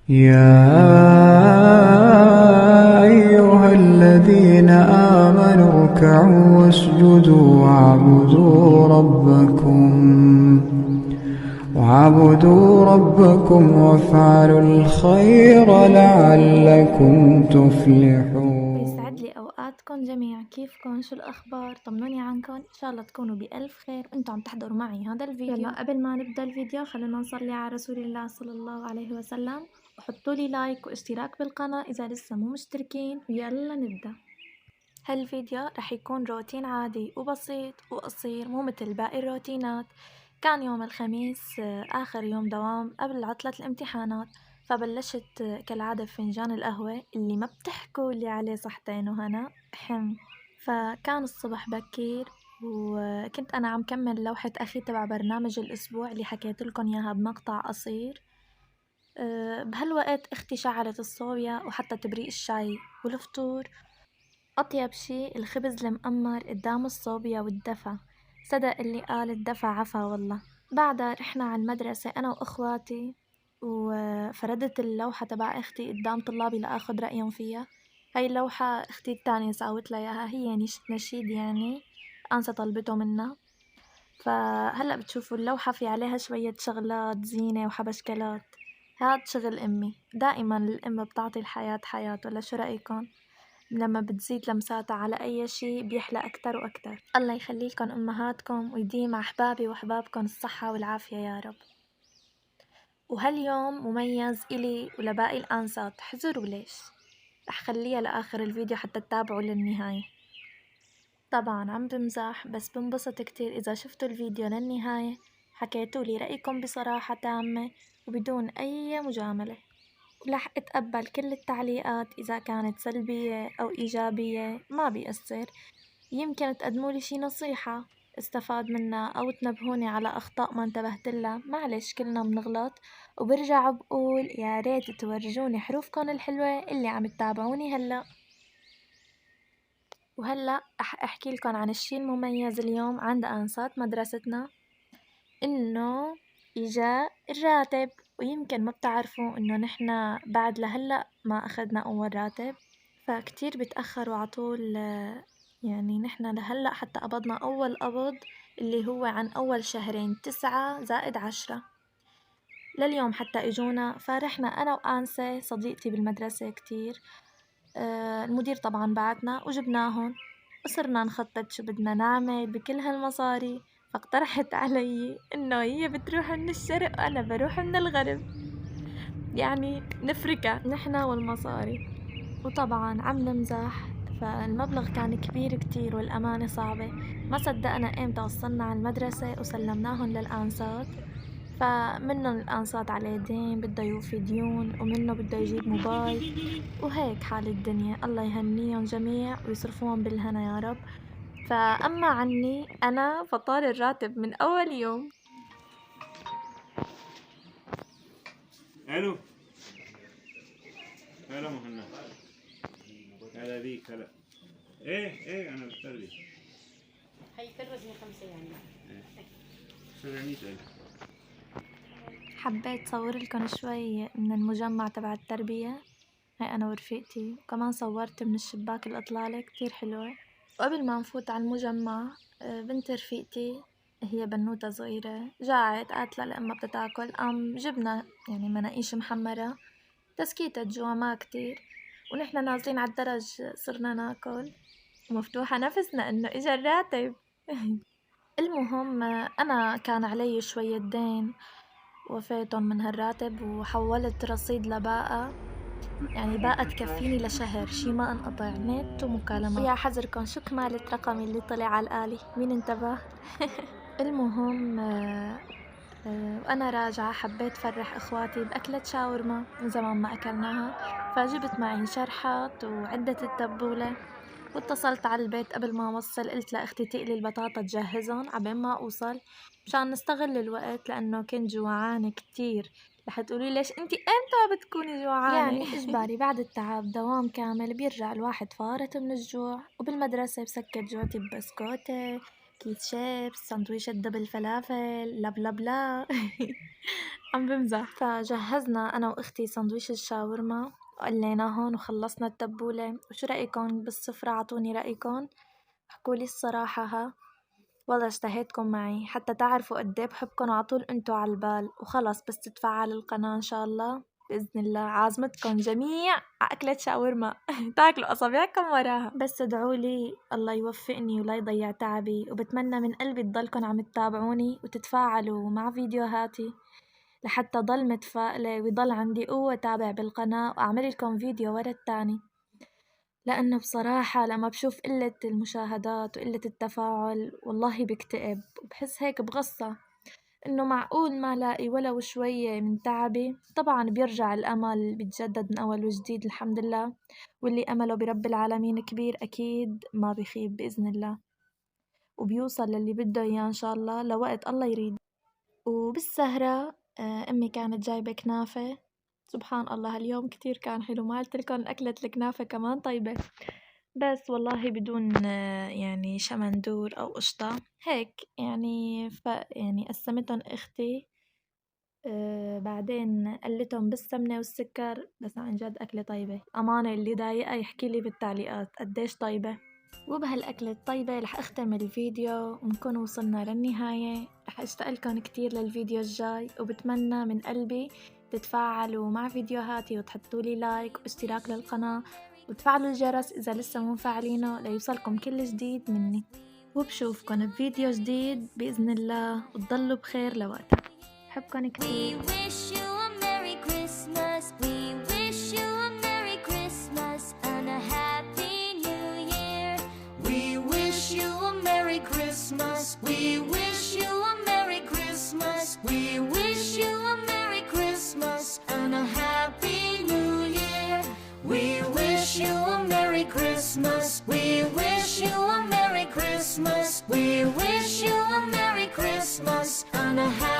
يا أيها الذين آمنوا اركعوا واسجدوا واعبدوا ربكم وافعلوا الخير لعلكم تفلحون. يسعد لي أوقاتكم جميعا. كيفكم؟ شو الأخبار؟ طمنوني عنكم. إن شاء الله تكونوا بألف خير وأنتم عم تحضروا معي هذا الفيديو. يلا قبل ما نبدأ الفيديو خلونا نصلي على رسول الله صلى الله عليه وسلم، وحطوا لي لايك واشتراك بالقناة إذا لسه مو مشتركين، ويلا نبدأ. هالفيديو رح يكون روتين عادي وبسيط وقصير، مو مثل باقي الروتينات. كان يوم الخميس آخر يوم دوام قبل عطلة الامتحانات، فبلشت كالعادة بفنجان القهوة اللي ما بتحكوا اللي عليه صحتين وهنا فكان الصبح بكير، وكنت أنا عم كمل لوحة أخي تبع برنامج الأسبوع اللي حكيت لكم إياها بمقطع قصير. بهالوقت أختي شعلت الصوبيا وحتى تبريق الشاي والفطور. أطيب شي الخبز المقمر قدام الصوبيا والدفا. صدق اللي قال الدفا عفا والله. بعدها رحنا على المدرسة أنا وأخواتي، وفردت اللوحة تبع أختي قدام طلابي لأخذ رأيهم فيها. هاي اللوحة أختي التانية ساوت لها إياها، هي نشيد يعني أنسة طلبته منا. فهلأ بتشوفوا اللوحة في عليها شوية شغلات زينة وحبشكلات. هاد شغل أمي، دائما الأم بتعطي الحياة حياة، ولا شو رأيكم؟ لما بتزيد لمساتها على أي شي بيحلى أكتر وأكتر. الله يخليكم أمهاتكم ويديم أحبابي وأحبابكم الصحة والعافية يا رب. وهاليوم مميز إلي ولباقي الأنسات، حذروا ليش؟ رح خليها لآخر الفيديو حتى تتابعوا للنهاية. طبعا عم بمزح، بس بنبسط كتير إذا شفتوا الفيديو للنهاية، حكيتولي رأيكم بصراحة تامة وبدون أي مجاملة، ورح أتقبل كل التعليقات إذا كانت سلبية أو إيجابية، ما بيأثر. يمكن تقدمولي شي نصيحة استفاد منها أو تنبهوني على أخطاء ما انتبهتلها، معلش كلنا بنغلط. وبرجع بقول يا ريت تورجوني حروفكن الحلوة اللي عم تتابعوني هلأ. وهلأ رح أحكي لكم عن الشي المميز اليوم عند أنسات مدرستنا، إنه إجا الراتب. ويمكن ما بتعرفوا إنه نحنا بعد لهلأ ما أخدنا أول راتب، فكتير بتأخروا عطول. يعني نحنا لهلأ حتى قبضنا أول قبض اللي هو عن أول شهرين 9+10 لليوم حتى إجونا. فرحنا أنا وآنسة صديقتي بالمدرسة كتير. المدير طبعا بعتنا وجبناهن، وصرنا نخطط شو بدنا نعمل بكل هالمصاري. فاقترحت علي إنه هي بتروح من الشرق وأنا بروح من الغرب، يعني نفركة نحنا والمصاري. وطبعا عم نمزح، فالمبلغ كان كبير كتير والأمانة صعبة. ما صدقنا إمتى وصلنا على المدرسة وسلمناهن للأنسات. فمنن الأنسات عليه دين بده يوفي ديون، ومنه بده يجيب موبايل، وهيك حال الدنيا. الله يهنيهم جميع ويصرفوهم بالهنا يا رب. فأما عني أنا فطار الراتب من أول يوم. الو هلا مهنا. هلا بيك هلا. ايه انا بتربي. هي كل وزني 5 يعني. 700,000. حبيت صور لكم شوي من المجمع تبع التربية. هاي أنا ورفيقتي، وكمان صورت من الشباك الإطلالة كتير حلوة. وقبل ما نفوت على المجمع، بنت رفيقتي هي بنوتة صغيرة جاعت قالت لأمها بدها تاكل، قام جبنا يعني مناقيش محمرة تسكيتة جوا ما كتير. ونحنا نازلين على الدرج صرنا ناكل ومفتوحة نفسنا إنه إجا الراتب. المهم أنا كان علي شوية دين، وفيتهم من هالراتب وحولت رصيد لباقة، يعني باقة تكفيني لشهر، شي ما انقطع نت ومكالمات. ويا حذركن شو كمالة رقمي اللي طلع على الآلي، مين انتبه؟ المهم وأنا راجعة حبيت فرح إخواتي بأكلة شاورما من زمان ما أكلناها، فجبت معي شرحات وعدة التبولة. واتصلت على البيت قبل ما أوصل، قلت لأختي تقلي البطاطا تجهزهم عبين ما أوصل، مشان نستغل الوقت لأنه كنت جوعانة كتير. رح تقولي ليش انتي امتى بتكوني جوعانة؟ يعني إجباري بعد التعب دوام كامل بيرجع الواحد فارط من الجوع، وبالمدرسة بسكت جوعتي ببسكوتة كيس شيبس، سندويشة دبل فلافل، لا بلا بلا. عم بمزح. فجهزنا أنا وأختي سندويش الشاورما وقليناهن وخلصنا التبولة. وشو رأيكم بالسفرة؟ عطوني رأيكم، احكولي الصراحة. ها والله اشتهيتكم معي حتى تعرفوا قد ايه بحبكم وعطول انتو على البال. وخلص بس تتفعل القناة ان شاء الله بإذن الله عازمتكم جميع على أكلة شاورما تاكلوا أصابعكم وراها. بس ادعولي الله يوفقني ولا يضيع تعبي، وبتمنى من قلبي تضلكن عم تتابعوني وتتفاعلوا مع فيديوهاتي لحتى ضل متفائلة ويضل عندي قوة تابع بالقناة وأعمل لكم فيديو ورا التاني. لأنه بصراحة لما بشوف قلة المشاهدات وقلة التفاعل والله بكتئب وبحس هيك بغصة إنه معقول ما لاقي ولو شوية من تعبي. طبعا بيرجع الأمل بيتجدد من أول وجديد الحمد لله، واللي أمله برب العالمين كبير أكيد ما بيخيب بإذن الله، وبيوصل للي بده إياه إن شاء الله لوقت الله يريد. وبالسهرة أمي كانت جايبة كنافة، سبحان الله اليوم كتير كان حلو. ما قلتلكن أكلة الكنافة كمان طيبة، بس والله بدون يعني شمندور أو قشطة هيك يعني. يعني قسمتهم أختي بعدين قلتهم بالسمنة والسكر. بس عن جد أكلة طيبة أمانة، اللي ضايقها يحكيلي بالتعليقات قديش طيبة. وبهالأكلة الطيبة رح أختم الفيديو ونكون وصلنا للنهاية. رح أشتاقلكن كتير للفيديو الجاي، وبتمنى من قلبي تتفاعلوا مع فيديوهاتي وتحطولي لايك واشتراك للقناة وتفعلوا الجرس إذا لسه مو مفعلينه ليوصلكم كل جديد مني. وبشوفكن بفيديو جديد بإذن الله، وتضلوا بخير لوقتها. بحبكن كتير. We wish you a Merry Christmas. We wish you a Merry Christmas and a Happy New Year. We wish you a Merry Christmas. We wish you a Merry Christmas. We wish you a Merry Christmas and a Happy New Year. We wish you a Merry Christmas. We wish you a Merry Christmas. We wish you a Merry Christmas and a Happy